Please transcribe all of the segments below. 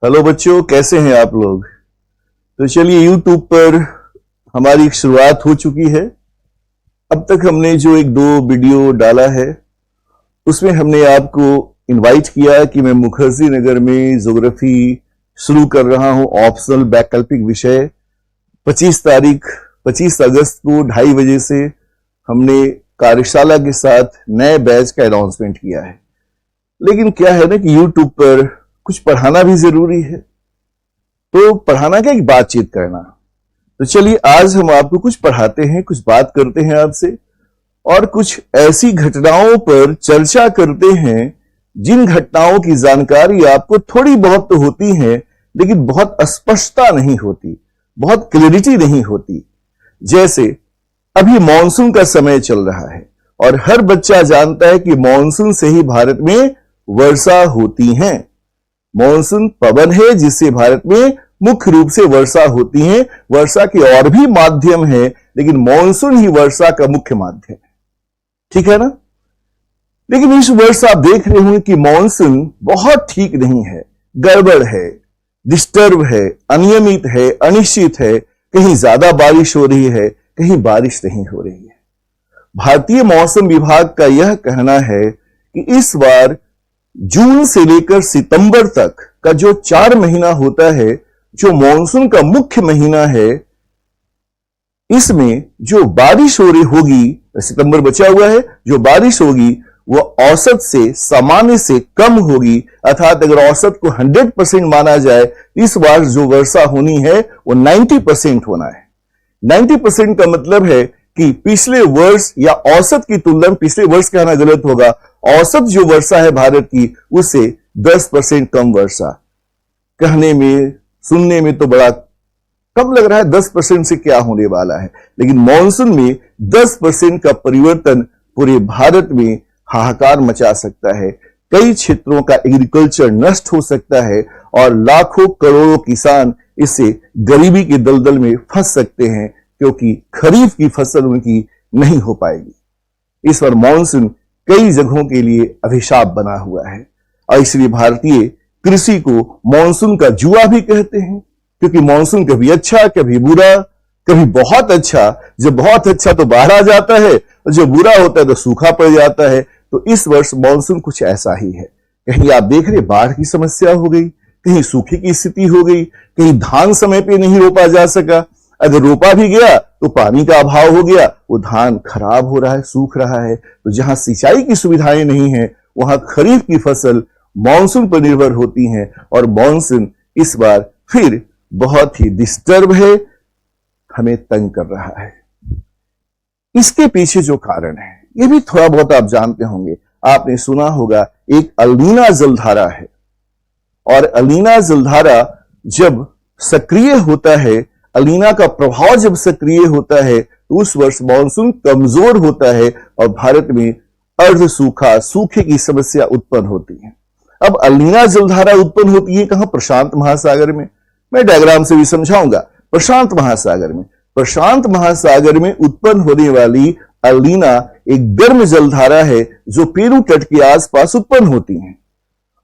Hello बच्चों, कैसे हैं आप लोग। तो चलिए, YouTube पर हमारी शुरुआत हो चुकी है। अब तक हमने जो एक दो वीडियो डाला है उसमें हमने आपको इनवाइट किया कि मैं मुखर्जी नगर में ज्योग्राफी शुरू कर रहा हूं, ऑप्शनल वैकल्पिक विषय। 25 अगस्त को 2:30 बजे से हमने कार्यशाला के साथ नए बैच का अनाउंसमेंट किया है। लेकिन क्या है ना कि YouTube पर कुछ पढ़ाना भी जरूरी है, तो पढ़ाना क्या, एक बातचीत करना। तो चलिए, आज हम आपको कुछ पढ़ाते हैं, कुछ बात करते हैं आपसे और कुछ ऐसी घटनाओं पर चर्चा करते हैं जिन घटनाओं की जानकारी आपको थोड़ी बहुत तो होती है लेकिन बहुत स्पष्टता नहीं होती, बहुत क्लैरिटी नहीं होती। जैसे अभी मॉनसून का समय चल रहा है और हर बच्चा जानता है कि मॉनसून से ही भारत में वर्षा होती है। मॉनसून पवन है जिससे भारत में मुख्य रूप से वर्षा होती है। वर्षा के और भी माध्यम है लेकिन मॉनसून ही वर्षा का मुख्य माध्यम है, ठीक है ना। लेकिन इस वर्ष आप देख रहे होंगे कि मॉनसून बहुत ठीक नहीं है, गड़बड़ है, डिस्टर्ब है, अनियमित है, अनिश्चित है। कहीं ज्यादा बारिश हो रही है, कहीं बारिश नहीं हो रही है। भारतीय मौसम विभाग का यह कहना है कि इस बार जून से लेकर सितंबर तक का जो 4 महीना होता है, जो मॉनसून का मुख्य महीना है, इसमें जो बारिश हो रही होगी, सितंबर बचा हुआ है, जो बारिश होगी वह औसत से सामान्य से कम होगी। अर्थात अगर औसत को 100% माना जाए, इस बार जो वर्षा होनी है वो 90% होना है। 90% का मतलब है कि पिछले वर्ष या औसत की तुलना में, पिछले वर्ष कहना गलत होगा, औसत जो वर्षा है भारत की उससे 10% कम वर्षा। कहने में सुनने में तो बड़ा कम लग रहा है, 10% से क्या होने वाला है, लेकिन मॉनसून में 10% का परिवर्तन पूरे भारत में हाहाकार मचा सकता है। कई क्षेत्रों का एग्रीकल्चर नष्ट हो सकता है और लाखों करोड़ों किसान इससे गरीबी के दलदल में फंस सकते हैं, क्योंकि खरीफ की फसल उनकी नहीं हो पाएगी। इस बार मॉनसून कई जगहों के लिए अभिशाप बना हुआ है और इसलिए भारतीय कृषि को मॉनसून का जुआ भी कहते हैं, क्योंकि मॉनसून कभी अच्छा, कभी बुरा, कभी बहुत अच्छा। जब बहुत अच्छा तो बाढ़ आ जाता है और जब बुरा होता है तो सूखा पड़ जाता है। तो इस वर्ष मॉनसून कुछ ऐसा ही है। कहीं आप देख रहे बाढ़ की समस्या हो गई, कहीं सूखे की स्थिति हो गई, कहीं धान समय पे नहीं रोपा जा सका, अगर रोपा भी गया तो पानी का अभाव हो गया, वो धान खराब हो रहा है, सूख रहा है। तो जहां सिंचाई की सुविधाएं नहीं है वहां खरीफ की फसल मॉनसून पर निर्भर होती हैं और मॉनसून इस बार फिर बहुत ही डिस्टर्ब है, हमें तंग कर रहा है। इसके पीछे जो कारण है ये भी थोड़ा बहुत आप जानते होंगे। आपने सुना होगा एक अल नीनो जलधारा है और अल नीनो जलधारा जब सक्रिय होता है, अल नीनो का प्रभाव जब सक्रिय होता है तो उस वर्ष मॉनसून कमजोर होता है और भारत में अर्ध सूखा, सूखे की समस्या उत्पन्न होती है। अब अल नीनो जलधारा उत्पन्न होती है कहां? प्रशांत महासागर में। मैं डायग्राम से भी समझाऊंगा। प्रशांत महासागर में उत्पन्न होने वाली अल नीनो एक गर्म जलधारा है जो पेरू तट के आसपास उत्पन्न होती है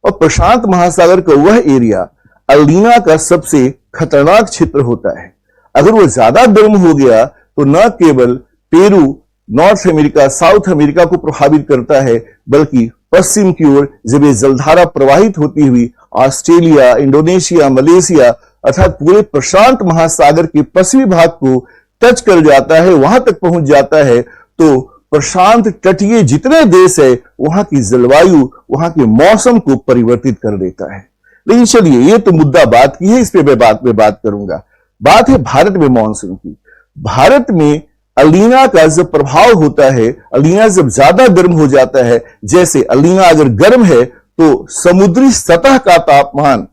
और प्रशांत महासागर का वह एरिया अल नीनो का सबसे खतरनाक क्षेत्र होता है। अगर वो ज्यादा गर्म हो गया तो न केवल Peru, north America, south America को प्रभावित करता है, बल्कि पश्चिम की ओर जब ये जलधारा प्रवाहित होती हुई ऑस्ट्रेलिया, इंडोनेशिया, मलेशिया अर्थात पूरे प्रशांत महासागर के पश्चिमी भाग को टच कर जाता है, वहां तक पहुंच जाता है, तो प्रशांत तटीय जितने देश है वहां की जलवायु, वहां के मौसम को परिवर्तित कर देता है। लेकिन चलिए, ये तो मुद्दा बात की है, इस पे मैं बात करूंगा। बात है भारत में मॉनसून की। भारत में अल नीनो का जब प्रभाव होता है, अल नीनो जब ज्यादा गर्म हो जाता है, जैसे अल नीनो अगर गर्म है तो समुद्री सतह का तापमान,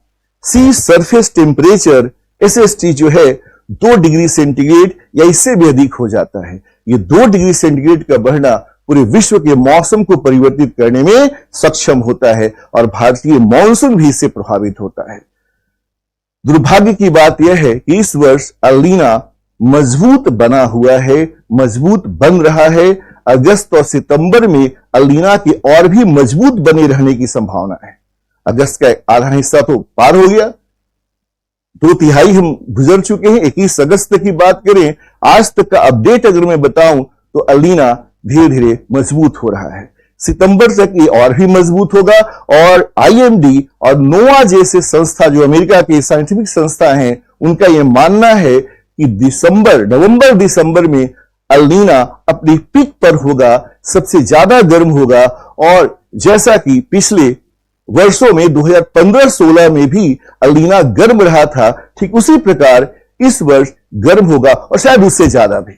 सी सरफेस टेम्परेचर, SST जो है 2 डिग्री सेंटीग्रेड या इससे भी अधिक हो जाता है। ये 2 डिग्री सेंटीग्रेड का बढ़ना पूरे विश्व के मौसम को परिवर्तित करने में सक्षम होता है और भारतीय मॉनसून भी इससे प्रभावित होता है। दुर्भाग्य की बात यह है कि इस वर्ष अल नीनो मजबूत बना हुआ है, मजबूत बन रहा है। अगस्त और सितंबर में अल नीनो के और भी मजबूत बने रहने की संभावना है। अगस्त का आधा हिस्सा तो पार हो गया, 2/3 हम गुजर चुके हैं। 21 अगस्त की बात करें, आज तक का अपडेट अगर मैं बताऊं तो अल नीनो धीरे धीरे मजबूत हो रहा है। सितंबर तक ये और भी मजबूत होगा और IMD और नोआ जैसे संस्था जो अमेरिका की साइंटिफिक संस्था हैं, उनका यह मानना है कि नवंबर दिसंबर में अल नीनो अपनी पीक पर होगा, सबसे ज्यादा गर्म होगा। और जैसा कि पिछले वर्षों में 2015-16 में भी अल नीनो गर्म रहा था, ठीक उसी प्रकार इस वर्ष गर्म होगा और शायद उससे ज्यादा भी।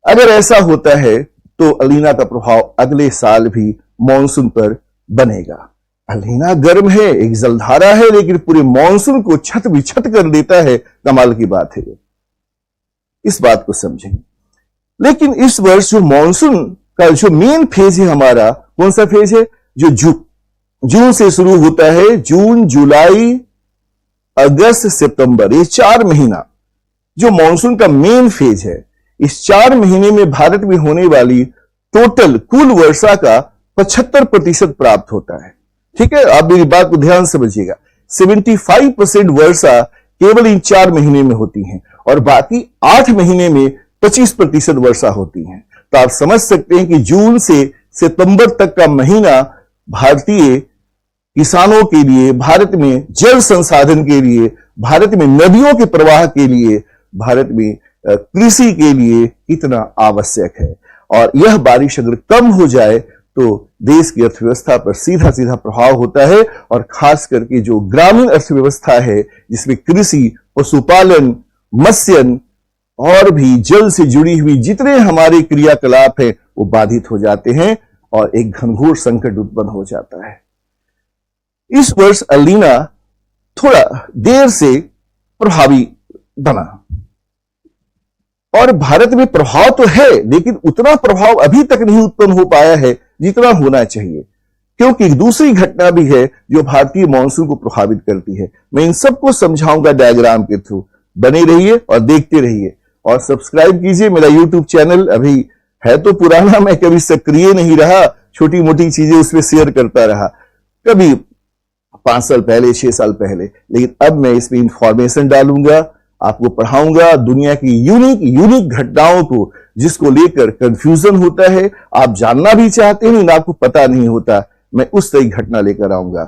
अगर ऐसा होता है तो अल नीनो का प्रभाव अगले साल भी मॉनसून पर बनेगा। अल नीनो गर्म है, एक जलधारा है, लेकिन पूरे मॉनसून को छत विछत कर देता है। कमाल की बात है, इस बात को समझें। लेकिन इस वर्ष जो मॉनसून का जो मेन फेज है हमारा, कौन सा फेज है? जो जून से शुरू होता है। जून, जुलाई, अगस्त, सितंबर, ये 4 महीना जो मॉनसून का मेन फेज है। इस 4 महीने में भारत में होने वाली टोटल कुल वर्षा का 75% प्राप्त होता है। ठीक है, आप मेरी बात को ध्यान समझिएगा। 75% वर्षा केवल इन 4 महीने में होती है और बाकी 8 महीने में 25% वर्षा होती है। तो आप समझ सकते हैं कि जून से सितंबर तक का महीना भारतीय किसानों के लिए, भारत में जल संसाधन के लिए, भारत में नदियों के प्रवाह के लिए, भारत में कृषि के लिए कितना आवश्यक है। और यह बारिश अगर कम हो जाए तो देश की अर्थव्यवस्था पर सीधा सीधा प्रभाव होता है। और खास करके जो ग्रामीण अर्थव्यवस्था है, जिसमें कृषि, पशुपालन, मत्स्य और भी जल से जुड़ी हुई जितने हमारे क्रियाकलाप हैं, वो बाधित हो जाते हैं और एक घनघोर संकट उत्पन्न हो जाता है। इस वर्ष अल नीनो थोड़ा देर से प्रभावी बना और भारत में प्रभाव तो है, लेकिन उतना प्रभाव अभी तक नहीं उत्पन्न हो पाया है जितना होना चाहिए, क्योंकि दूसरी घटना भी है जो भारतीय मॉनसून को प्रभावित करती है। मैं इन सबको समझाऊंगा डायग्राम के थ्रू। बने रहिए और देखते रहिए और सब्सक्राइब कीजिए। मेरा YouTube चैनल अभी है तो पुराना, मैं कभी सक्रिय नहीं रहा, छोटी मोटी चीजें उसमें शेयर करता रहा, कभी 5 साल पहले, 6 साल पहले, लेकिन अब मैं इसमें इंफॉर्मेशन डालूंगा, आपको पढ़ाऊंगा दुनिया की यूनिक घटनाओं को, जिसको लेकर कंफ्यूजन होता है, आप जानना भी चाहते हैं लेकिन आपको पता नहीं होता। मैं उस तरह की घटना लेकर आऊंगा,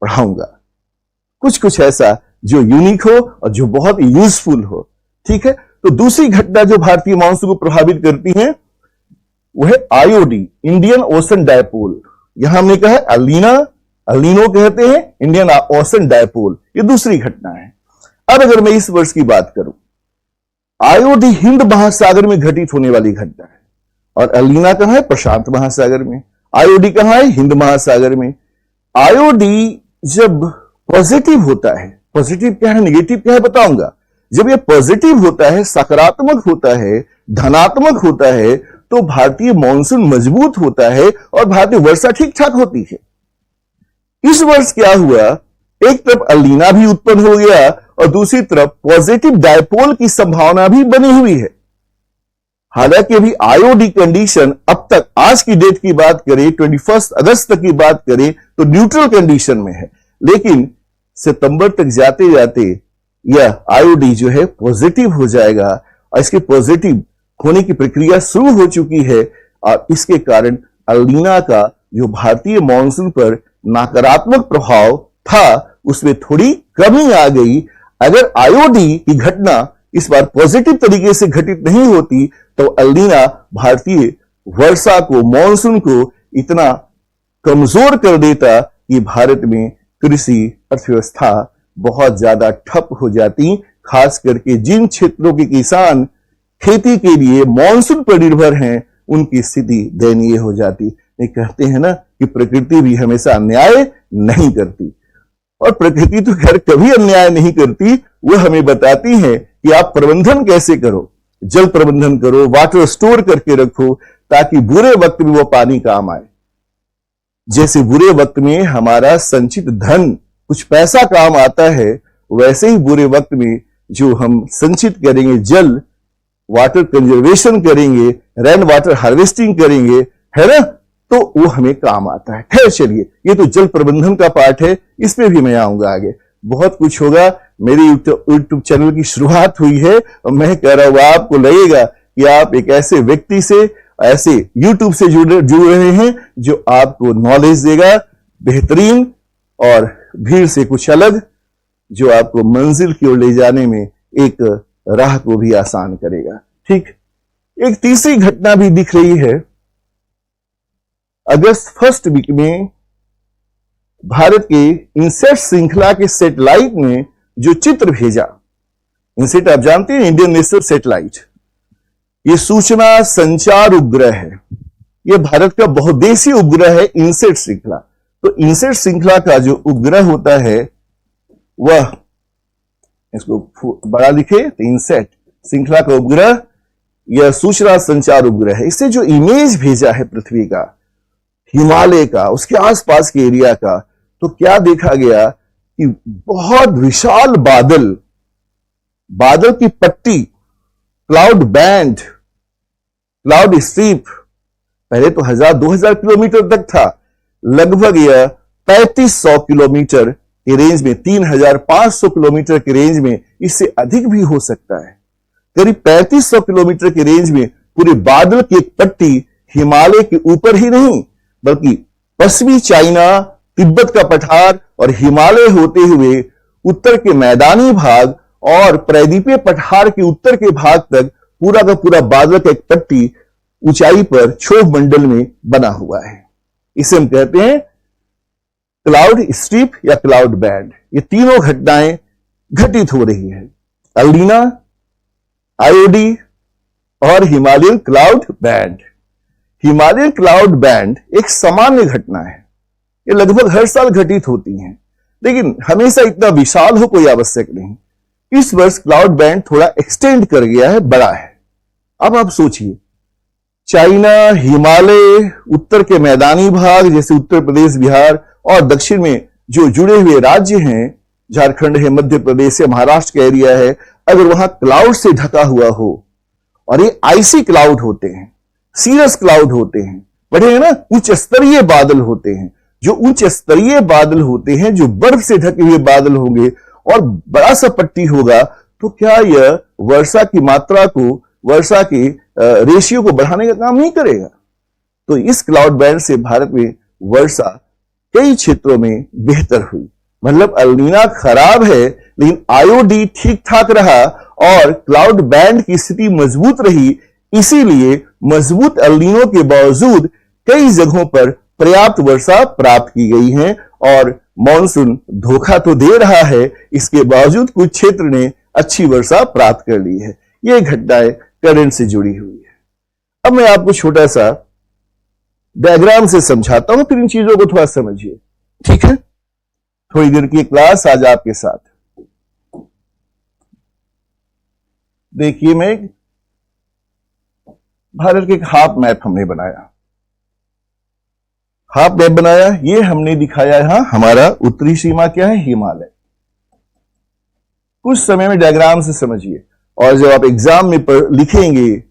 पढ़ाऊंगा कुछ ऐसा जो यूनिक हो और जो बहुत यूजफुल हो। ठीक है, तो दूसरी घटना जो भारतीय मॉनसून को प्रभावित करती है वो है IOD, इंडियन ओशन डायपोल। यहां हमने कहा अल नीनो कहते हैं, इंडियन ओशन डायपोल, ये दूसरी घटना है। अब अगर मैं इस वर्ष की बात करूं, IOD हिंद महासागर में घटित होने वाली घटना है और अल नीनो कहां है? प्रशांत महासागर में। IOD कहां है? हिंद महासागर में। IOD जब पॉजिटिव होता है, पॉजिटिव क्या है, नेगेटिव क्या है बताऊंगा। जब यह पॉजिटिव होता है, सकारात्मक होता है, धनात्मक होता है, तो भारतीय मॉनसून मजबूत होता है और भारतीय वर्षा ठीक ठाक होती है। इस वर्ष क्या हुआ, एक तरफ अल नीनो भी उत्पन्न हो गया और दूसरी तरफ पॉजिटिव डायपोल की संभावना भी बनी हुई है। हालांकि अभी IOD कंडीशन अब तक, आज की डेट की बात करें, 21 अगस्त तक की बात करें तो न्यूट्रल कंडीशन में है, लेकिन सितंबर तक जाते जाते यह IOD जो है पॉजिटिव हो जाएगा और इसके पॉजिटिव होने की प्रक्रिया शुरू हो चुकी है। और इसके कारण अल नीनो का जो भारतीय मॉनसून पर नकारात्मक प्रभाव था, उसमें थोड़ी कमी आ गई। अगर IOD की घटना इस बार पॉजिटिव तरीके से घटित नहीं होती तो अल नीनो भारतीय वर्षा को, मॉनसून को इतना कमजोर कर देता कि भारत में कृषि अर्थव्यवस्था बहुत ज्यादा ठप हो जाती। खास करके जिन क्षेत्रों के किसान खेती के लिए मॉनसून पर निर्भर हैं, उनकी स्थिति दयनीय हो जाती। ये कहते हैं ना कि प्रकृति भी हमेशा अन्याय नहीं करती, और प्रकृति तो खैर कभी अन्याय नहीं करती। वह हमें बताती है कि आप प्रबंधन कैसे करो, जल प्रबंधन करो, वाटर स्टोर करके रखो, ताकि बुरे वक्त में वो पानी काम आए। जैसे बुरे वक्त में हमारा संचित धन, कुछ पैसा काम आता है, वैसे ही बुरे वक्त में जो हम संचित करेंगे, जल, वाटर कंजर्वेशन करेंगे, रेन वाटर हार्वेस्टिंग करेंगे, है ना, तो वो हमें काम आता है। खैर चलिए, ये तो जल प्रबंधन का पार्ट है, इसमें भी मैं आऊंगा आगे, बहुत कुछ होगा। मेरी यूट्यूब चैनल की शुरुआत हुई है और मैं कह रहा हूं आपको लगेगा कि आप एक ऐसे व्यक्ति से, ऐसे यूट्यूब से जुड़ रहे हैं जो आपको नॉलेज देगा बेहतरीन और भीड़ से कुछ अलग, जो आपको मंजिल की ओर ले जाने में एक राह को भी आसान करेगा। ठीक, एक तीसरी घटना भी दिख रही है। अगस्त फर्स्ट वीक में भारत के इनसेट श्रृंखला के सैटेलाइट ने जो चित्र भेजा, इनसेट आप जानते हैं इंडियन नेशनल सैटेलाइट, ये सूचना संचार उपग्रह है। यह भारत का बहुदेशीय उपग्रह है इनसेट श्रृंखला। तो इनसेट श्रृंखला का जो उपग्रह होता है वह, इसको बड़ा लिखे तो इनसेट श्रृंखला का उपग्रह यह सूचना संचार उपग्रह है। इससे जो इमेज भेजा है पृथ्वी का, हिमालय का, उसके आसपास के एरिया का, तो क्या देखा गया कि बहुत विशाल बादल, बादल की पट्टी, क्लाउड बैंड, क्लाउड स्ट्रिप, पहले तो 1000-2000 किलोमीटर तक था, लगभग यह 3500 किलोमीटर के रेंज में, 3500 किलोमीटर के रेंज में, इससे अधिक भी हो सकता है। करीब 3500 किलोमीटर के रेंज में पूरे बादल की एक पट्टी हिमालय के ऊपर ही नहीं बल्कि पश्चिमी चाइना, तिब्बत का पठार और हिमालय होते हुए उत्तर के मैदानी भाग और प्रायद्वीपीय पठार के उत्तर के भाग तक पूरा का पूरा बादल का एक पट्टी ऊंचाई पर क्षोभ मंडल में बना हुआ है। इसे हम कहते हैं क्लाउड स्ट्रिप या क्लाउड बैंड। ये तीनों घटनाएं घटित हो रही है, एल नीनो, आईओडी और Himalayan cloud band. Himalayan cloud band एक सामान्य घटना है, ये लगभग हर साल घटित होती हैं, लेकिन हमेशा इतना विशाल हो कोई आवश्यक नहीं। इस वर्ष क्लाउड बैंड थोड़ा एक्सटेंड कर गया है, बड़ा है। अब आप सोचिए, चाइना, हिमालय, उत्तर के मैदानी भाग जैसे उत्तर प्रदेश, बिहार और दक्षिण में जो जुड़े हुए राज्य हैं, झारखंड है, मध्य प्रदेश है, महाराष्ट्र का एरिया है, अगर वहां क्लाउड से ढका हुआ हो, और ये आइसी क्लाउड होते हैं, सीरस क्लाउड होते हैं, बड़े हैं ना, उच्च स्तरीय बादल होते हैं, जो उच्च स्तरीय बादल होते हैं, जो बर्फ से ढके हुए बादल होंगे और बड़ा सा पट्टी होगा, तो क्या यह वर्षा की मात्रा को, वर्षा के रेशियो को बढ़ाने का काम नहीं करेगा? तो इस क्लाउड बैंड से भारत में वर्षा कई क्षेत्रों में बेहतर हुई। मतलब एल नीनो खराब है लेकिन आईओडी ठीक ठाक रहा और क्लाउड बैंड की स्थिति मजबूत रही। इसीलिए मजबूत एल नीनो के बावजूद कई जगहों पर पर्याप्त वर्षा प्राप्त की गई है और मॉनसून धोखा तो दे रहा है, इसके बावजूद कुछ क्षेत्र ने अच्छी वर्षा प्राप्त कर ली है। यह घटनाएं करंट से जुड़ी हुई है। अब मैं आपको छोटा सा डायग्राम से समझाता हूं, फिर इन चीजों को थोड़ा समझिए, ठीक है? थोड़ी देर की क्लास आज आपके साथ। देखिए, मैं भारत के एक हाफ मैप हमने बनाया, हाफ मैप बनाया, ये हमने दिखाया यहां हमारा उत्तरी सीमा क्या है, हिमालय। कुछ समय में डायग्राम से समझिए, और जब आप एग्जाम में लिखेंगे,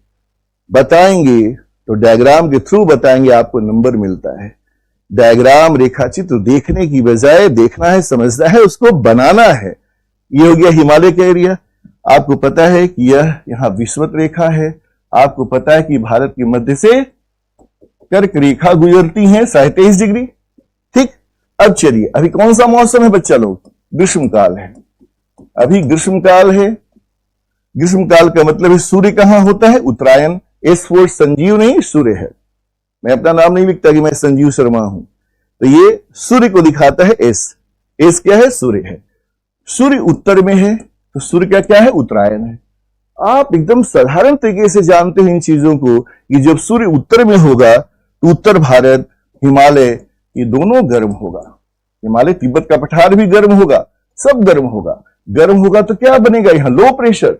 बताएंगे, तो डायग्राम के थ्रू बताएंगे, आपको नंबर मिलता है। डायग्राम, रेखाचित्र देखने की बजाय देखना है, समझना है, उसको बनाना है। ये हो गया हिमालय का एरिया। आपको पता है कि यह यहां विषुवत रेखा है। आपको पता है कि भारत के मध्य से कर्क रेखा गुजरती है 27 डिग्री। ठीक, अब चलिए, अभी कौन सा मौसम है बच्चा लोग? ग्रीष्मकाल है। अभी ग्रीष्मकाल है। ग्रीष्मकाल का मतलब है सूर्य कहां होता है? उत्तरायण। S4 संजीव नहीं, सूर्य है। मैं अपना नाम नहीं लिखता कि मैं संजीव शर्मा हूं, तो ये सूर्य को दिखाता है। एस क्या है? सूर्य है। सूर्य उत्तर में है, तो सूर्य का क्या है? उत्तरायण है। आप एकदम साधारण तरीके से जानते हैं इन चीजों को कि जब सूर्य उत्तर में होगा तो उत्तर भारत, हिमालय, ये दोनों गर्म होगा। हिमालय, तिब्बत का पठार भी गर्म होगा, सब गर्म होगा। गर्म होगा तो क्या बनेगा? यहां लो प्रेशर।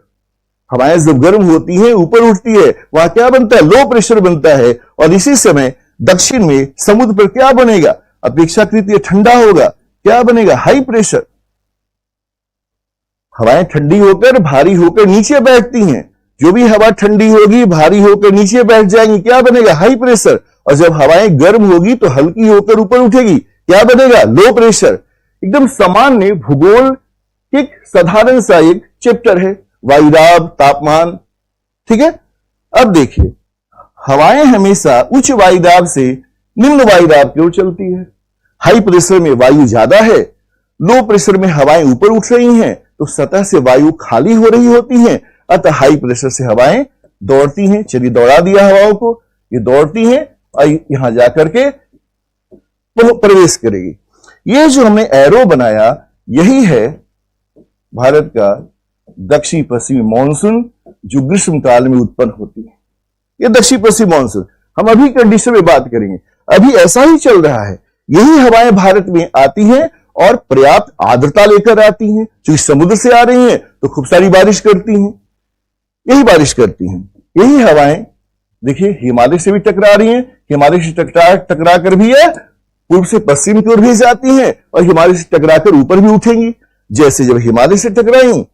हवाएं जब गर्म होती हैं, ऊपर उठती है, वहां क्या बनता है? लो प्रेशर बनता है। और इसी समय दक्षिण में समुद्र पर क्या बनेगा? अपेक्षाकृत ये ठंडा होगा, क्या बनेगा? High pressure. हवाएं ठंडी होकर, भारी होकर नीचे बैठती हैं। जो भी हवा ठंडी होगी, भारी होकर नीचे बैठ जाएंगी, क्या बनेगा? High pressure. और जब हवाएं गर्म होगी तो हल्की होकर ऊपर उठेगी, क्या बनेगा? Low pressure. एकदम सामान्य भूगोल एक साधारण सा एक चैप्टर है, वायुदाब, तापमान। ठीक है, अब देखिए, हवाएं हमेशा उच्च वायुदाब से निम्न वायुदाब की ओर चलती है। हाई प्रेशर में वायु ज्यादा है, लो प्रेशर में हवाएं ऊपर उठ रही हैं, तो सतह से वायु खाली हो रही होती है, अतः हाई प्रेशर से हवाएं दौड़ती हैं। चलिए दौड़ा दिया हवाओं को, ये दौड़ती हैं और यहां जाकर के प्रवेश करेगी। ये जो हमने एरो बनाया, यही है भारत का दक्षिण पश्चिमी मानसून, जो ग्रीष्म काल में उत्पन्न होती है। ये दक्षिण पश्चिमी मानसून, हम अभी कंडीशन में बात करेंगे, अभी ऐसा ही चल रहा है। यही हवाएं भारत में आती हैं और पर्याप्त आर्द्रता लेकर आती हैं, क्योंकि समुद्र से आ रही हैं तो खूब सारी बारिश करती हैं, यही बारिश करती हैं। यही हवाएं देखिए हिमालय से भी टकरा रही हैं, हिमालय से टकरा कर भी है पूर्व से पश्चिम की ओर भी जाती हैं और हिमालय से टकराकर ऊपर भी उठेंगी। जैसे जब हिमालय से टकराई,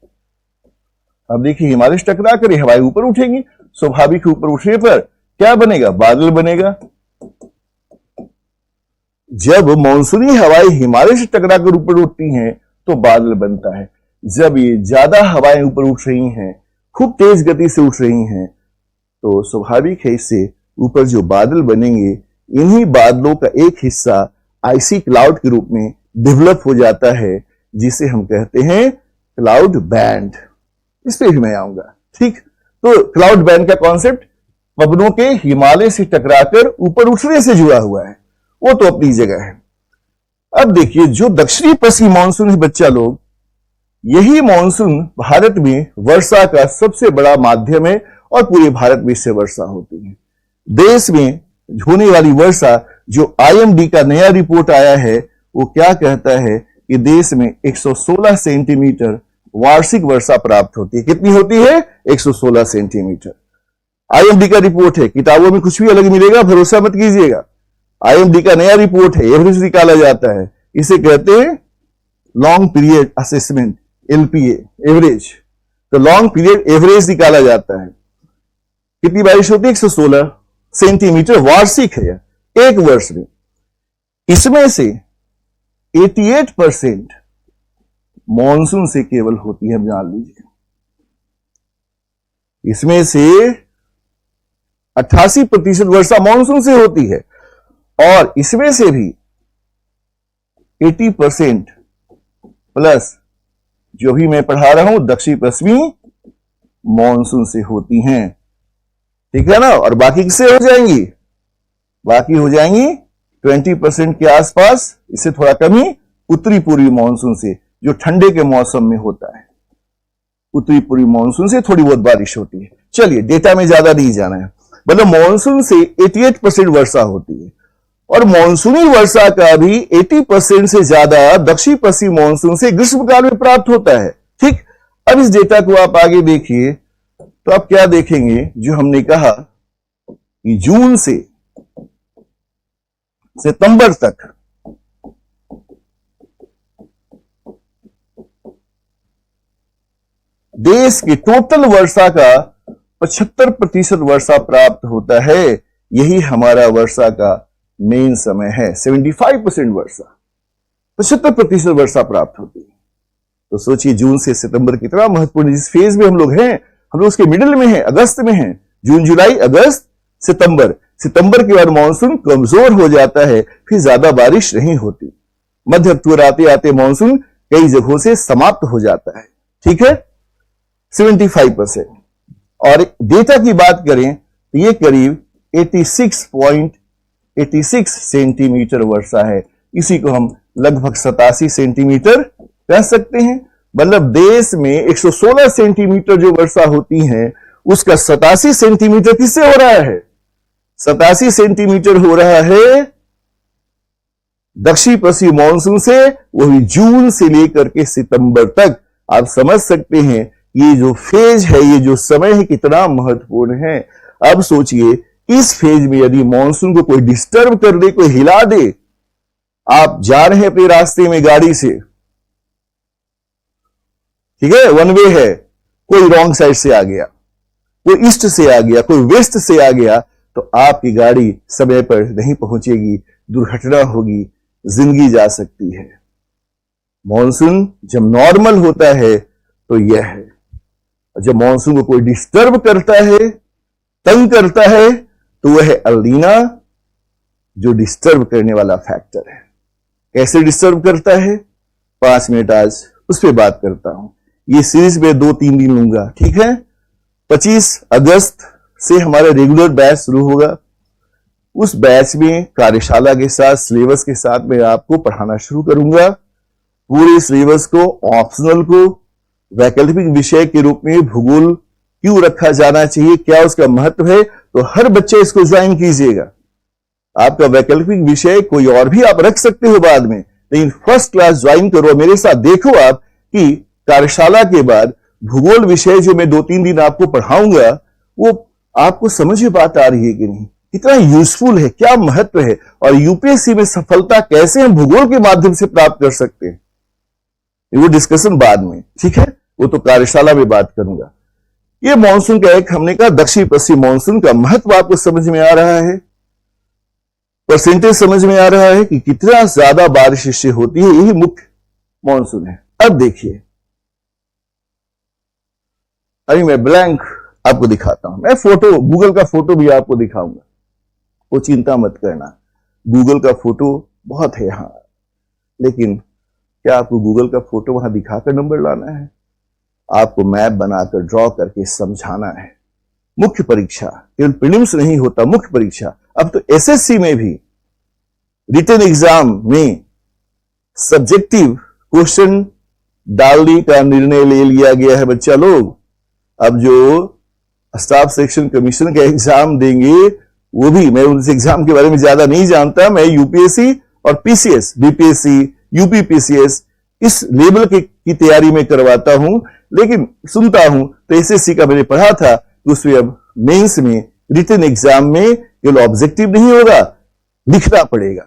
अब देखिए हिमालय से टकरा कर हवाएं ऊपर उठेंगी, स्वाभाविक ऊपर उठने पर क्या बनेगा, बादल बनेगा। जब मानसूनी हवाएं हिमालय से टकराकर ऊपर उठती हैं तो बादल बनता है। जब ये ज्यादा हवाएं ऊपर उठ रही हैं, खूब तेज गति से उठ रही हैं, तो स्वाभाविक है इससे ऊपर जो बादल बनेंगे, इन्हीं बादलों का एक हिस्सा आइसी क्लाउड के रूप में डेवलप हो जाता है, जिसे हम कहते हैं क्लाउड बैंड। इस पे भी मैं आऊंगा। ठीक, तो क्लाउड बैंड का कॉन्सेप्ट पवनों के हिमालय से टकराकर ऊपर उठने से जुड़ा हुआ है, वो तो अपनी जगह है। अब देखिए, जो दक्षिणी पश्चिमी मानसून है बच्चा लोग, यही मानसून भारत में वर्षा का सबसे बड़ा माध्यम है और पूरे भारत में इससे वर्षा होती है। देश में होने वाली वर्षा, जो आईएमडी का नया रिपोर्ट आया है, वो क्या कहता है कि देश में 116 सेंटीमीटर वार्षिक वर्षा प्राप्त होती है। कितनी होती है? 116 सेंटीमीटर। आईएमडी का रिपोर्ट है, किताबों में कुछ भी अलग मिलेगा, भरोसा मत कीजिएगा। आईएमडी का नया रिपोर्ट है, एवरेज निकाला जाता है, इसे कहते हैं long period assessment, LPA, average. तो लॉन्ग पीरियड एवरेज निकाला जाता है। कितनी बारिश होती है? 116 सेंटीमीटर वार्षिक है एक वर्ष में। इसमें से 88% मॉनसून से केवल होती है, अब जान लीजिए। इसमें से 88% वर्षा मॉनसून से होती है और इसमें से भी 80% प्लस जो भी मैं पढ़ा रहा हूं दक्षिण पश्चिमी मॉनसून से होती हैं। ठीक है ना? और बाकी किससे हो जाएंगी? बाकी हो जाएंगी 20% के आसपास, इससे थोड़ा कम ही उत्तरी पूर्वी मॉनसून से, जो ठंडे के मौसम में होता है। उत्तरी पूर्वी मॉनसून से थोड़ी बहुत बारिश होती है। चलिए डेटा में ज्यादा नहीं जाना है, मतलब मॉनसून से 88% वर्षा होती है और मॉनसूनी वर्षा का भी 80% से ज्यादा दक्षिण पश्चिम मॉनसून से ग्रीष्मकाल में प्राप्त होता है। ठीक, अब इस डेटा को आप आगे देखिए तो आप क्या देखेंगे, जो हमने कहा कि जून से सितंबर तक देश की टोटल वर्षा का 75% वर्षा प्राप्त होता है। यही हमारा वर्षा का मेन समय है। 75% वर्षा, 75% वर्षा प्राप्त होती है। तो सोचिए जून से सितंबर कितना महत्वपूर्ण, जिस फेज में हम लोग हैं, हम लोग उसके मिडिल में हैं, अगस्त में हैं। जून, जुलाई, अगस्त, सितंबर। सितंबर के बाद मानसून कमजोर हो जाता है, फिर ज्यादा बारिश नहीं होती। मध्य अक्टूबर आते आते मानसून कई जगहों से समाप्त हो जाता है। ठीक है, 75%। और डेटा की बात करें तो ये करीब 86.86 सेंटीमीटर वर्षा है। इसी को हम लगभग 87 सेंटीमीटर कह सकते हैं। मतलब देश में 116 सेंटीमीटर जो वर्षा होती है, उसका 87 सेंटीमीटर किससे हो रहा है? 87 सेंटीमीटर हो रहा है दक्षिण पश्चिमी मानसून से, वही जून से लेकर के सितंबर तक। आप समझ सकते हैं ये जो फेज है, ये जो समय है, कितना महत्वपूर्ण है। अब सोचिए इस फेज में यदि मानसून को कोई डिस्टर्ब कर दे, कोई हिला दे, आप जा रहे हैं अपने रास्ते में गाड़ी से, ठीक है, वन वे है, कोई रॉन्ग साइड से आ गया, कोई ईस्ट से आ गया, कोई वेस्ट से आ गया, तो आपकी गाड़ी समय पर नहीं पहुंचेगी, दुर्घटना होगी, जिंदगी जा सकती है। मॉनसून जब नॉर्मल होता है तो यह है, जब मॉनसून को कोई डिस्टर्ब करता है, तंग करता है, तो वह है अल नीनो, जो डिस्टर्ब करने वाला फैक्टर है। कैसे डिस्टर्ब करता है, 5 मिनट आज उस पर बात करता हूं। ये सीरीज में 2-3 दिन लूंगा, ठीक है। 25 अगस्त से हमारा रेगुलर बैच शुरू होगा। उस बैच में कार्यशाला के साथ, सिलेबस के साथ मैं आपको पढ़ाना शुरू करूंगा। पूरे सिलेबस को, ऑप्शनल को वैकल्पिक विषय के रूप में भूगोल क्यों रखा जाना चाहिए, क्या उसका महत्व है, तो हर बच्चे इसको ज्वाइन कीजिएगा। आपका वैकल्पिक विषय कोई और भी आप रख सकते हो बाद में, लेकिन फर्स्ट क्लास ज्वाइन करो मेरे साथ। देखो आप कि कार्यशाला के बाद भूगोल विषय जो मैं 2-3 दिन आपको पढ़ाऊंगा, वो आपको समझ में बात आ रही है कि नहीं, कितना यूजफुल है, क्या महत्व है, और यूपीएससी में सफलता कैसे हम भूगोल के माध्यम से प्राप्त कर सकते हैं, वो डिस्कशन बाद में, ठीक है। वो तो कार्यशाला में बात करूंगा। ये मॉनसून का एक, हमने कहा दक्षिण पश्चिम मॉनसून का महत्व आपको समझ में आ रहा है, परसेंटेज समझ में आ रहा है कि कितना ज्यादा बारिश इससे होती है, यही मुख्य मॉनसून है। अब देखिए, अभी मैं ब्लैंक आपको दिखाता हूं, मैं फोटो, गूगल का फोटो भी आपको दिखाऊंगा, वो चिंता मत करना। गूगल का फोटो बहुत है यहां, लेकिन क्या आपको गूगल का फोटो वहां दिखाकर नंबर लाना है? आपको मैप बनाकर, ड्रॉ करके समझाना है। मुख्य परीक्षा, केवल प्रीलिम्स नहीं होता, मुख्य परीक्षा। अब तो एसएससी में भी रिटन एग्जाम में सब्जेक्टिव क्वेश्चन डालने का निर्णय ले लिया गया है बच्चा लोग। अब जो स्टाफ सिलेक्शन कमीशन का एग्जाम देंगे, वो भी, मैं उस एग्जाम के बारे में ज्यादा नहीं जानता, मैं यूपीएससी और पीसीएस, बीपीएससी, यूपी पीसीएस, इस लेवल की तैयारी में करवाता हूं, लेकिन सुनता हूं तो एसएससी का मैंने पढ़ा था, तो उसमें अब मेंस में, रिटन एग्जाम में केवल ऑब्जेक्टिव नहीं होगा, लिखना पड़ेगा,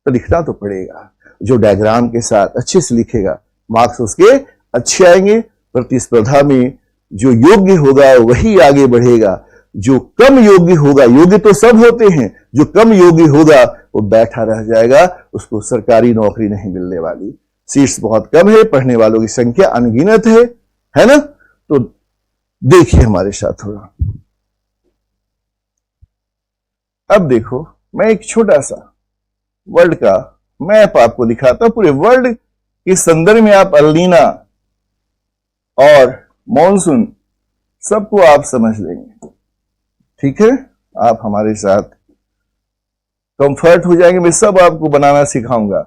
तो लिखना तो पड़ेगा। जो डायग्राम के साथ अच्छे से लिखेगा, मार्क्स उसके अच्छे आएंगे। प्रतिस्पर्धा में जो योग्य होगा वही आगे बढ़ेगा, जो कम योग्य होगा, योग्य तो सब होते हैं, जो कम योग्य होगा वो बैठा रह जाएगा, उसको सरकारी नौकरी नहीं मिलने वाली। सीट्स बहुत कम है, पढ़ने वालों की संख्या अनगिनत है ना। तो देखिए हमारे साथ थोड़ा, अब देखो, मैं एक छोटा सा वर्ल्ड का मैप आपको दिखाता हूं। पूरे वर्ल्ड के संदर्भ में आप अल नीनो और मॉनसून सबको आप समझ लेंगे, ठीक है। आप हमारे साथ कंफर्ट हो जाएंगे, मैं सब आपको बनाना सिखाऊंगा,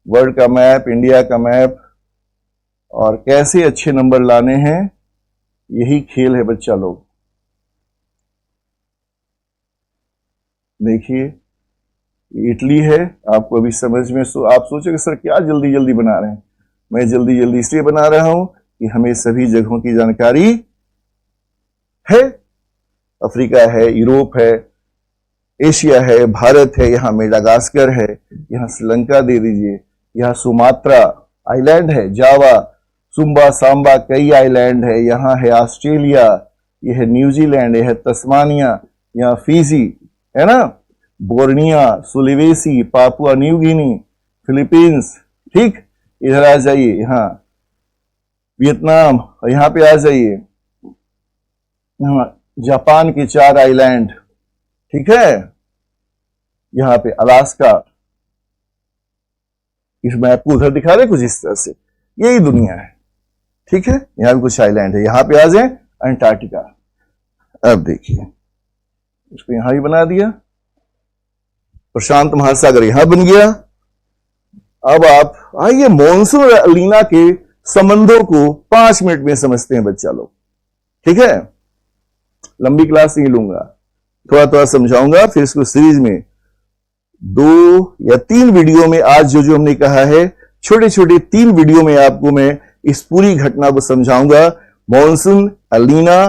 वर्ल्ड का मैप, इंडिया का मैप, और कैसे अच्छे नंबर लाने हैं, यही खेल है बच्चा लोग। देखिए, इटली है, आपको अभी समझ में, आप सोचोगे सर क्या जल्दी जल्दी बना रहे हैं। मैं जल्दी जल्दी इसलिए बना रहा हूं कि हमें सभी जगहों की जानकारी है। अफ्रीका है, यूरोप है, एशिया है, भारत है, यहां मेडागास्कर है, यहां श्रीलंका दे दीजिए, यहां सुमात्रा आइलैंड है, जावा, सुम्बा, सांबा, कई आइलैंड है, यहां है ऑस्ट्रेलिया, यह है न्यूजीलैंड, यह है तस्मानिया, यहां फिजी है ना, Borneo, Sulawesi, Papua New Guinea, Philippines, ठीक। इधर आ जाइए, यहां वियतनाम, यहां पे आ जाइए, यहां जापान के 4 आइलैंड, ठीक है। यहां पे अलास्का, इस मैप को उधर दिखा रहे कुछ इस तरह से, यही दुनिया है, ठीक है। यहां भी कुछ आइलैंड है, यहां पे आ जाए अंटार्कटिका। अब देखिए, इसको यहां भी बना दिया, प्रशांत महासागर यहां बन गया। अब आप आइए मॉनसून और अल नीनो के संबंधों को 5 मिनट में समझते हैं बच्चा लोग, ठीक है। लंबी क्लास नहीं लूंगा, थोड़ा थोड़ा समझाऊंगा, फिर इसको सीरीज में 2 या 3 वीडियो में, आज जो हमने कहा है, छोटे छोटे 3 वीडियो में आपको मैं इस पूरी घटना को समझाऊंगा। मॉनसून, अल नीनो,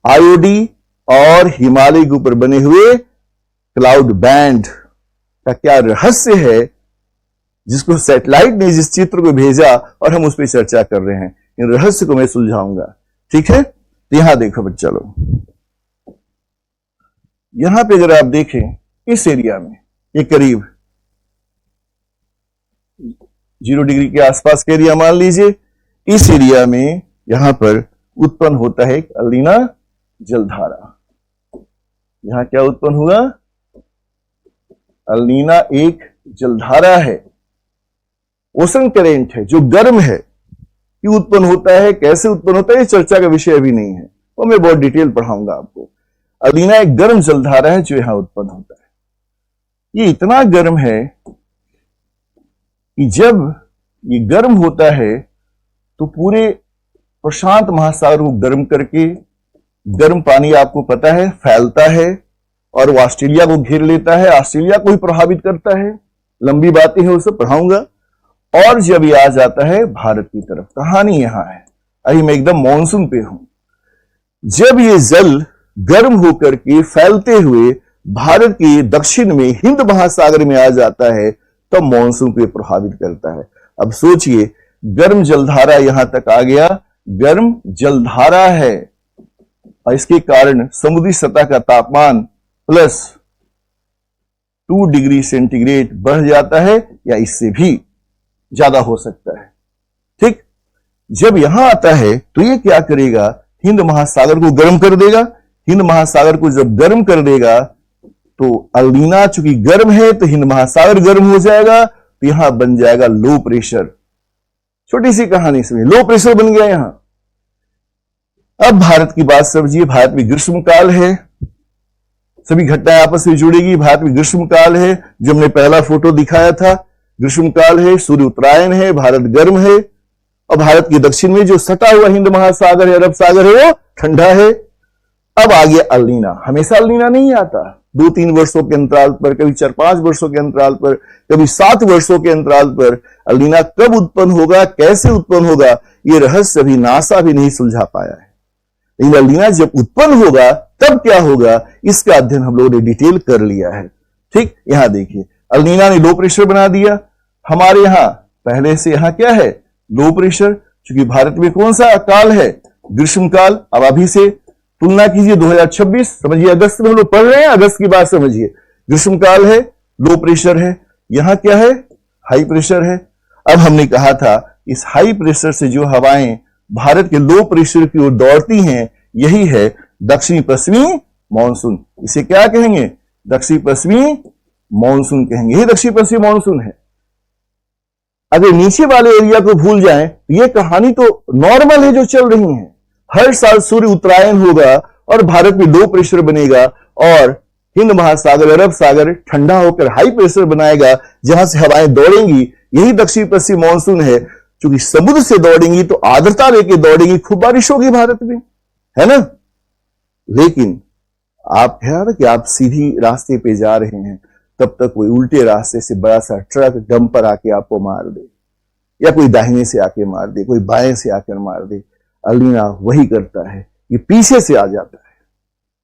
आईओडी और हिमालय के ऊपर बने हुए क्लाउड बैंड का क्या रहस्य है, जिसको सैटेलाइट ने जिस चित्र को भेजा और हम उस पर चर्चा कर रहे हैं, इन रहस्य को मैं सुलझाऊंगा, ठीक है। तो यहां देखो बच्चा लोग, यहां पे अगर आप देखें, इस एरिया में ये करीब 0 डिग्री के आसपास का एरिया मान लीजिए। इस एरिया में यहां पर उत्पन्न होता है एक अल्नीना जलधारा। यहां क्या उत्पन्न हुआ? अल्नीना एक जलधारा है, ओशन करेंट है जो गर्म है। क्यों उत्पन्न होता है, कैसे उत्पन्न होता है, ये चर्चा का विषय अभी नहीं है, वो मैं बहुत डिटेल पढ़ाऊंगा आपको। अल्नीना एक गर्म जलधारा है जो यहां उत्पन्न होता है। ये इतना गर्म है कि जब ये गर्म होता है तो पूरे प्रशांत महासागर को गर्म करके, गर्म पानी आपको पता है फैलता है और वो ऑस्ट्रेलिया को घेर लेता है, ऑस्ट्रेलिया को भी प्रभावित करता है। लंबी बातें हैं, उसे पढ़ाऊंगा। और जब ये आ जाता है भारत की तरफ, कहानी यहां है। अभी मैं एकदम मॉनसून पे हूं। जब ये जल गर्म होकर के फैलते हुए भारत के दक्षिण में हिंद महासागर में आ जाता है, तब मॉनसून को प्रभावित करता है। अब सोचिए, गर्म जलधारा यहां तक आ गया, गर्म जलधारा है और इसके कारण समुद्री सतह का तापमान प्लस 2 डिग्री सेंटीग्रेड बढ़ जाता है या इससे भी ज्यादा हो सकता है। ठीक, जब यहां आता है तो ये क्या करेगा? हिंद महासागर को गर्म कर देगा। हिंद महासागर को जब गर्म कर देगा तो अल्नीना चूंकि गर्म है तो हिंद महासागर गर्म हो जाएगा, तो यहां बन जाएगा लो प्रेशर। छोटी सी कहानी इसमें, लो प्रेशर बन गया यहां। अब भारत की बात समझिए। भारत में ग्रीष्म काल है, सभी घटनाएं आपस में जुड़ेगी। भारत में ग्रीष्म काल है, जो हमने पहला फोटो दिखाया था। ग्रीष्म काल है, सूर्य उत्तरायण है, भारत गर्म है और भारत के दक्षिण में जो सटा हुआ हिंद महासागर है, अरब सागर है, वो ठंडा है। अब आ गया अल्नीना। हमेशा अल्नीना नहीं आता, 2-3 वर्षों के अंतराल पर, कभी 4-5 वर्षों के अंतराल पर, कभी 7 वर्षों के अंतराल पर। अल्नीना कब उत्पन्न होगा, कैसे उत्पन्न होगा, यह रहस्य अभी नासा भी नहीं सुलझा पाया है। लेकिन अल्नीना जब उत्पन्न होगा तब क्या होगा, इसका अध्ययन हम लोगों ने डिटेल कर लिया है। ठीक, यहां देखिए, अल्नीना ने लो प्रेशर बना दिया। हमारे यहां पहले से यहां क्या है? Low pressure. क्योंकि भारत में कौन सा काल है? ग्रीष्म काल। अब अभी से तुलना कीजिए 2026, समझिए अगस्त में हम लोग पढ़ रहे हैं, अगस्त की बात समझिए। ग्रीष्म काल है, लो प्रेशर है। यहां क्या है? हाई प्रेशर है। अब हमने कहा था इस हाई प्रेशर से जो हवाएं भारत के लो प्रेशर की ओर दौड़ती हैं, यही है दक्षिणी पश्चिमी मॉनसून। इसे क्या कहेंगे? दक्षिणी पश्चिमी मॉनसून कहेंगे। यही दक्षिणी पश्चिमी मॉनसून है। अगर नीचे वाले एरिया को भूल जाएं तो यह कहानी तो नॉर्मल है जो चल रही है। हर साल सूर्य उत्तरायण होगा और भारत में लो प्रेशर बनेगा और हिंद महासागर, अरब सागर ठंडा होकर हाई प्रेशर बनाएगा, जहां से हवाएं दौड़ेंगी। यही दक्षिण पश्चिम मॉनसून है। क्योंकि समुद्र से दौड़ेंगी तो आर्द्रता लेके दौड़ेंगी, खूब बारिश होगी भारत में, है ना। लेकिन आप ख्याल कि आप सीधी रास्ते पे जा रहे हैं, तब तक कोई उल्टे रास्ते से बड़ा सा ट्रक डंपर आके आपको मार दे, या कोई दाहिने से आके मार दे, कोई बाएं से आकर मार दे। अल्नीना वही करता है, ये पीछे से आ जाता है,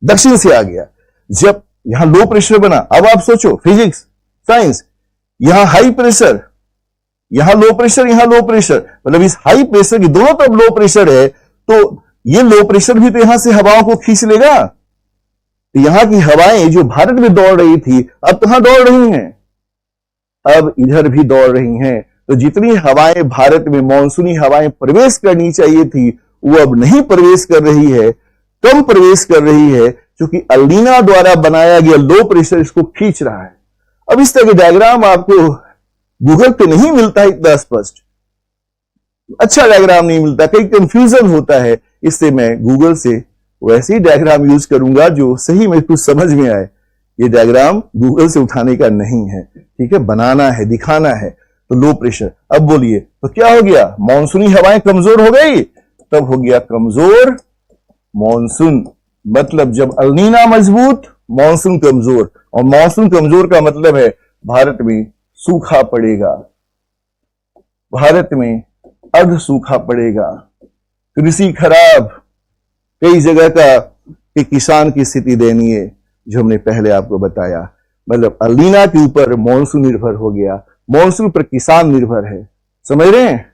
दक्षिण से आ गया। जब यहां लो प्रेशर बना, अब आप सोचो फिजिक्स, साइंस, यहां हाई प्रेशर, यहां लो प्रेशर, यहां लो प्रेशर, मतलब इस हाई प्रेशर की दोनों तरफ लो प्रेशर है, तो ये लो प्रेशर भी तो यहां से हवाओं को खींच लेगा। तो यहां की हवाएं जो भारत में दौड़ रही थी, अब कहां दौड़ रही हैं? अब इधर भी दौड़ रही हैं। तो जितनी हवाएं भारत में मॉनसूनी हवाएं प्रवेश करनी चाहिए थी, वो अब नहीं प्रवेश कर रही है, कम प्रवेश कर रही है, क्योंकि अल्नीना द्वारा बनाया गया लो प्रेशर इसको खींच रहा है। अब इस तरह के डायग्राम आपको गूगल पे नहीं मिलता है इतना स्पष्ट, अच्छा डायग्राम नहीं मिलता, कई कंफ्यूजन होता है। इससे मैं गूगल से वैसे ही डायग्राम यूज करूंगा जो सही में कुछ समझ में आए। ये डायग्राम गूगल से उठाने का नहीं है, ठीक है, बनाना है, दिखाना है। तो लो प्रेशर, अब बोलिए तो क्या हो गया? मॉनसूनी हवाएं कमजोर हो गई, तब हो गया कमजोर मॉनसून। मतलब जब अल्नीना मजबूत, मॉनसून कमजोर, और मॉनसून कमजोर का मतलब है भारत में सूखा पड़ेगा, भारत में अर्ध सूखा पड़ेगा, कृषि खराब, कई जगह का कि किसान की स्थिति दयनीय, जो हमने पहले आपको बताया। मतलब अल्नीना के ऊपर मॉनसून निर्भर हो गया, मॉनसून पर किसान निर्भर है। समझ रहे हैं?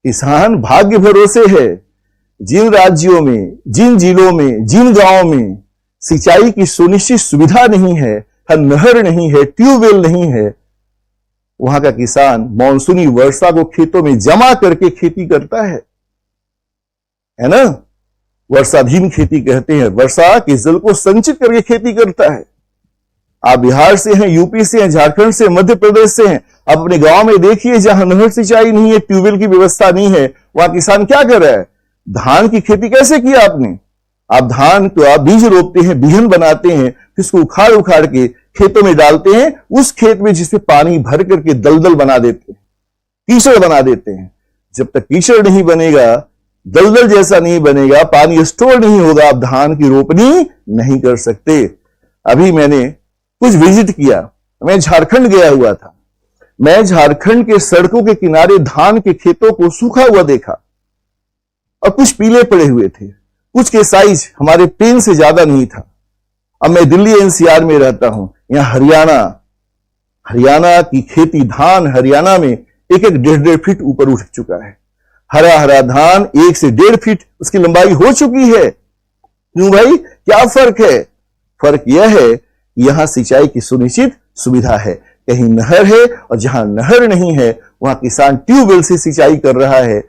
किसान भाग्य भरोसे है। जिन राज्यों में, जिन जिलों में, जिन गांवों में सिंचाई की सुनिश्चित सुविधा नहीं है, नहर नहीं है, ट्यूबवेल नहीं है, वहां का किसान मॉनसूनी वर्षा को खेतों में जमा करके खेती करता है ना। वर्षाधीन खेती कहते हैं, वर्षा के जल को संचित करके खेती करता है। आप बिहार से हैं, यूपी से हैं, झारखंड से, मध्य प्रदेश से हैं, आप अपने गांव में देखिए जहां नहर सिंचाई नहीं है, ट्यूबवेल की व्यवस्था नहीं है, वहां किसान क्या कर रहा है? धान की खेती कैसे किया आपने? आप धान को आप बीज रोपते हैं, बिहन बनाते हैं, फिर उसको उखाड़ उखाड़ के खेतों में डालते हैं, उस खेत में जिससे पानी भर करके दलदल बना देते हैं, कीचड़ बना देते हैं। जब तक कीचड़ नहीं बनेगा, दलदल जैसा नहीं बनेगा, पानी स्टोर नहीं होगा, आप धान की रोपनी नहीं कर सकते। अभी मैंने कुछ विजिट किया, मैं झारखंड गया हुआ था। मैं झारखंड के सड़कों के किनारे धान के खेतों को सूखा हुआ देखा और कुछ पीले पड़े हुए थे, कुछ के साइज हमारे पेन से ज्यादा नहीं था। अब मैं दिल्ली एनसीआर में रहता हूं, यहां हरियाणा की खेती, धान हरियाणा में एक 1.5 फीट ऊपर उठ चुका है। हरा हरा धान 1 से 1.5 फीट उसकी लंबाई हो चुकी है। क्यों भाई, क्या फर्क है? फर्क यह है कि यहां सिंचाई की सुनिश्चित सुविधा है, कहीं नहर है, और जहां नहर नहीं है वहां किसान ट्यूबवेल से सिंचाई कर रहा है।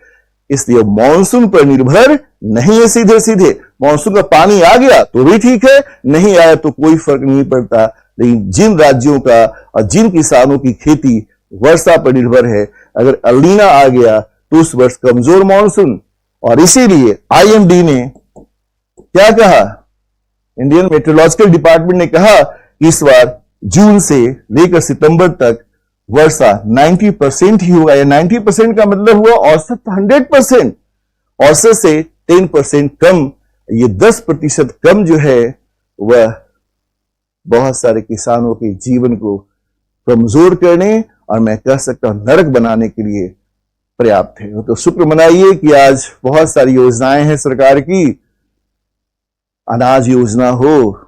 इसलिए मॉनसून पर निर्भर नहीं है सीधे सीधे। मॉनसून का पानी आ गया तो भी ठीक है, नहीं आया तो कोई फर्क नहीं पड़ता। लेकिन जिन राज्यों का और जिन किसानों की खेती वर्षा पर निर्भर है, अगर एल नीनो आ गया तो उस वर्ष कमजोर मॉनसून, और इसीलिए आईएमडी ने क्या कहा, इंडियन मेट्रोलॉजिकल डिपार्टमेंट ने कहा कि इस बार जून से लेकर सितंबर तक वर्षा 90% ही होगा। या 90% का मतलब हुआ औसत 100%, औसत से 10% कम। ये 10% कम जो है वह बहुत सारे किसानों के जीवन को कमजोर करने और मैं कह सकता हूं नरक बनाने के लिए पर्याप्त है। तो शुक्र मनाइए कि आज बहुत सारी योजनाएं हैं सरकार की, अनाज योजना हो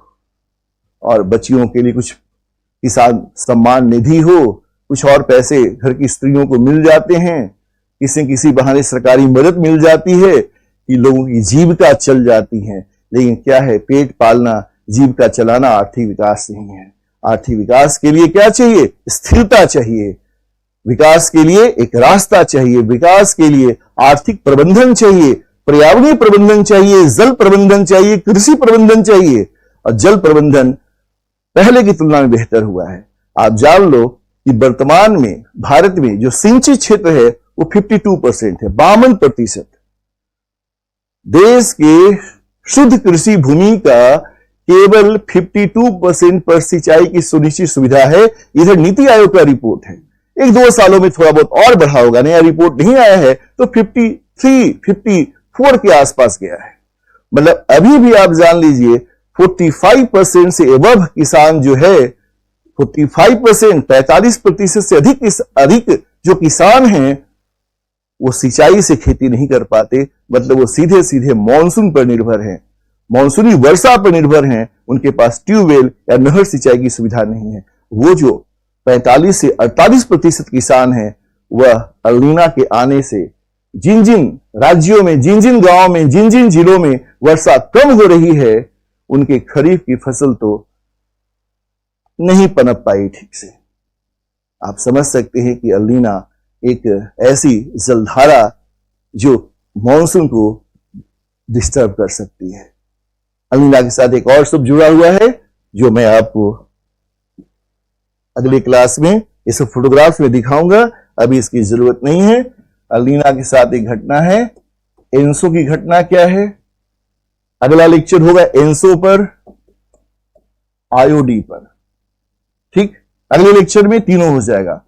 और बच्चियों के लिए कुछ किसान सम्मान निधि हो, कुछ और पैसे घर की स्त्रियों को मिल जाते हैं, किसी बहाने सरकारी मदद मिल जाती है कि लोगों की जीविका चल जाती है। लेकिन क्या है, पेट पालना, जीविका चलाना आर्थिक विकास नहीं है। आर्थिक विकास के लिए क्या चाहिए? स्थिरता चाहिए। विकास के लिए एक रास्ता चाहिए, विकास के लिए आर्थिक प्रबंधन चाहिए, पर्यावरणीय प्रबंधन चाहिए, जल प्रबंधन चाहिए, कृषि प्रबंधन चाहिए। और जल प्रबंधन पहले की तुलना में बेहतर हुआ है। आप जान लो कि वर्तमान में भारत में जो सिंचित क्षेत्र है वो 52% है, 52%। देश के शुद्ध कृषि भूमि का केवल 52% पर सिंचाई की सुनिश्चित सुविधा है। इधर नीति आयोग का रिपोर्ट है, 1-2 सालों में थोड़ा बहुत और बढ़ा होगा, नया रिपोर्ट नहीं आया है, तो 53-54 के आसपास गया है। मतलब अभी भी आप जान लीजिए 45% से एबव किसान जो है, 45%, 45% से अधिक जो किसान हैं वो सिंचाई से खेती नहीं कर पाते। मतलब वो सीधे सीधे मॉनसून पर निर्भर हैं, मॉनसूनी वर्षा पर निर्भर हैं। उनके पास ट्यूबवेल या नहर सिंचाई की सुविधा नहीं है। वो जो 45 से 48% किसान हैं, वह एल नीनो के आने से जिन जिन राज्यों में, जिन जिन गांवों में, जिन जिन जिलों में वर्षा कम हो रही है, उनके खरीफ की फसल तो नहीं पनप पाई ठीक से। आप समझ सकते हैं कि एल नीनो एक ऐसी जलधारा जो मॉनसून को डिस्टर्ब कर सकती है। एल नीनो के साथ एक और सब जुड़ा हुआ है जो मैं आपको अगले क्लास में इस फोटोग्राफ में दिखाऊंगा, अभी इसकी जरूरत नहीं है। एल नीनो के साथ एक घटना है, एनसो की घटना क्या है, अगला लेक्चर होगा एनसो पर, आईओडी पर। ठीक, अगले लेक्चर में तीनों हो जाएगा,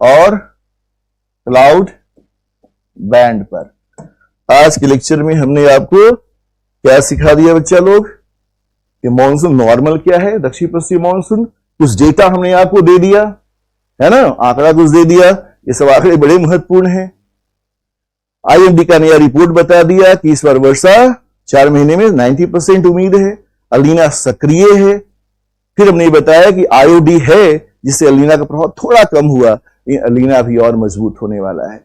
और क्लाउड बैंड पर। आज के लेक्चर में हमने आपको क्या सिखा दिया बच्चा लोग, कि मॉनसून नॉर्मल क्या है, दक्षिण पश्चिम मॉनसून, कुछ डेटा हमने आपको दे दिया है ना, आंकड़ा कुछ दे दिया, ये सब आंकड़े बड़े महत्वपूर्ण हैं। आईएमडी का नया रिपोर्ट बता दिया कि इस बार वर्षा 4 महीने में 90% उम्मीद है, एल नीनो सक्रिय है। फिर हमने बताया कि आईओडी है जिससे एल नीनो का प्रभाव थोड़ा कम हुआ, एल नीनो अभी और मजबूत होने वाला है।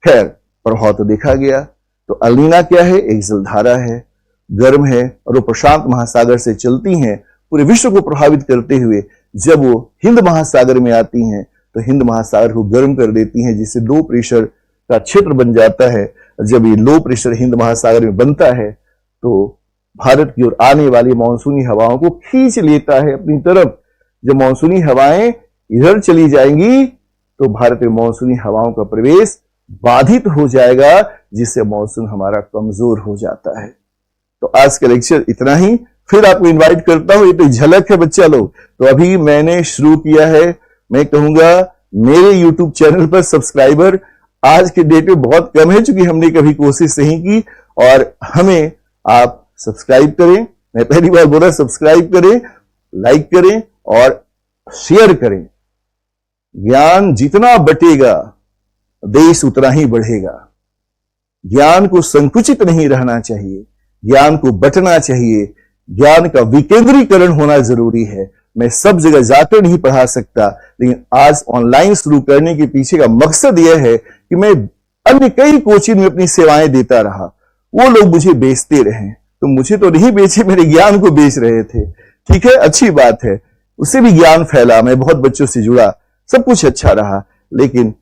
खैर, प्रभाव तो देखा गया। तो एल नीनो क्या है? एक जलधारा है, गर्म है, और वो प्रशांत महासागर से चलती हैं, पूरे विश्व को प्रभावित करते हुए जब वो हिंद महासागर में आती हैं तो हिंद महासागर को गर्म कर देती हैं, जिससे लो प्रेशर का क्षेत्र बन जाता है। जब ये लो प्रेशर हिंद महासागर में बनता है तो भारत की ओर आने वाली मानसूनी हवाओं को खींच लेता है अपनी तरफ। जब मानसूनी हवाएं इधर चली जाएंगी तो भारत में मानसूनी हवाओं का प्रवेश बाधित हो जाएगा, जिससे मानसून हमारा कमजोर हो जाता है। तो आज का लेक्चर इतना ही। फिर आपको इनवाइट करता हूं, ये तो झलक है बच्चा लोग। तो अभी मैंने शुरू किया है, मैं कहूंगा मेरे YouTube चैनल पर सब्सक्राइबर आज के डेट में बहुत कम है, क्योंकि हमने कभी कोशिश नहीं की। और हमें आप सब्सक्राइब करें, मैं पहली बार बोला सब्सक्राइब करें, लाइक करें और शेयर करें। ज्ञान जितना बटेगा देश उतना ही बढ़ेगा। ज्ञान को संकुचित नहीं रहना चाहिए, ज्ञान को बंटना चाहिए, ज्ञान का विकेंद्रीकरण होना जरूरी है। मैं सब जगह जाकर नहीं पढ़ा सकता, लेकिन आज ऑनलाइन शुरू करने के पीछे का मकसद यह है कि मैं अन्य कई कोचिंग में अपनी सेवाएं देता रहा, वो लोग मुझे बेचते रहे। तो मुझे तो नहीं बेचे, मेरे ज्ञान को बेच रहे थे। ठीक है, अच्छी बात है, उससे भी ज्ञान फैला, मैं बहुत बच्चों से जुड़ा, सब कुछ अच्छा रहा। लेकिन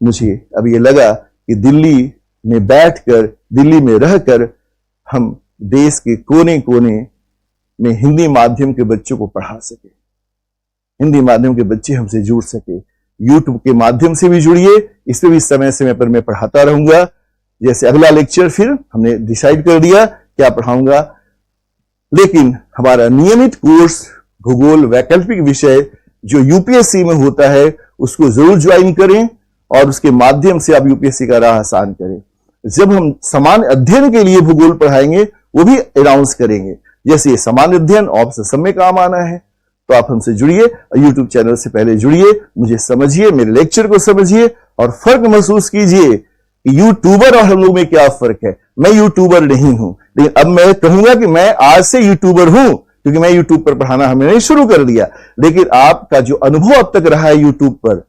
मुझे अब ये लगा कि दिल्ली में बैठकर, दिल्ली में रहकर हम देश के कोने कोने में हिंदी माध्यम के बच्चों को पढ़ा सके, हिंदी माध्यम के बच्चे हमसे जुड़ सके। YouTube के माध्यम से भी जुड़िए, इस पे भी समय समय पर मैं पढ़ाता रहूंगा। जैसे अगला लेक्चर फिर हमने डिसाइड कर दिया क्या पढ़ाऊंगा, लेकिन हमारा नियमित कोर्स भूगोल वैकल्पिक विषय जो यूपीएससी में होता है उसको जरूर ज्वाइन करें और उसके माध्यम से आप यूपीएससी का राह आसान करें। जब हम समान अध्ययन के लिए भूगोल पढ़ाएंगे वो भी अनाउंस करेंगे, जैसे ये समान अध्ययन ऑप्शन सब में काम आना है। तो आप हमसे जुड़िए, यूट्यूब चैनल से पहले जुड़िए, मुझे समझिए, मेरे लेक्चर को समझिए और फर्क महसूस कीजिए कि यूट्यूबर और हम लोग में क्या फर्क है। मैं यूट्यूबर नहीं हूं, लेकिन अब मैं कहूंगा कि मैं आज से यूट्यूबर हूं, क्योंकि मैं यूट्यूब पर पढ़ाना हमने शुरू कर दिया। लेकिन आपका जो अनुभव अब तक रहा है यूट्यूब पर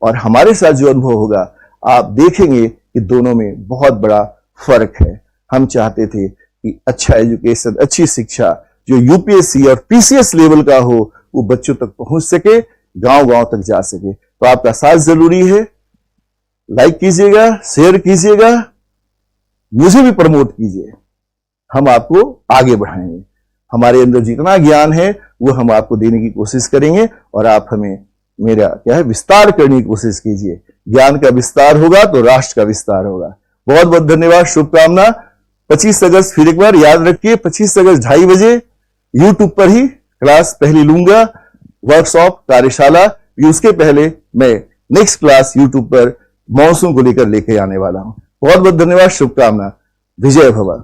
और हमारे साथ जो अनुभव होगा, आप देखेंगे कि दोनों में बहुत बड़ा फर्क है। हम चाहते थे कि अच्छा एजुकेशन, अच्छी शिक्षा जो यूपीएससी और पीसीएस लेवल का हो वो बच्चों तक पहुंच सके, गांव गांव तक जा सके। तो आपका साथ जरूरी है, लाइक कीजिएगा, शेयर कीजिएगा, मुझे भी प्रमोट कीजिए, हम आपको आगे बढ़ाएंगे। हमारे अंदर जितना ज्ञान है वो हम आपको देने की कोशिश करेंगे और आप हमें मेरा क्या है विस्तार करने की कोशिश कीजिए। ज्ञान का विस्तार होगा तो राष्ट्र का विस्तार होगा। बहुत बहुत धन्यवाद, शुभकामना। 25 अगस्त फिर एक बार याद रखिए, 25 अगस्त 2:30 बजे यूट्यूब पर ही क्लास पहले लूंगा, वर्कशॉप कार्यशाला। उसके पहले मैं नेक्स्ट क्लास यूट्यूब पर मॉनसून को लेकर लेके आने वाला हूं। बहुत बहुत धन्यवाद, शुभकामना, विजय भव।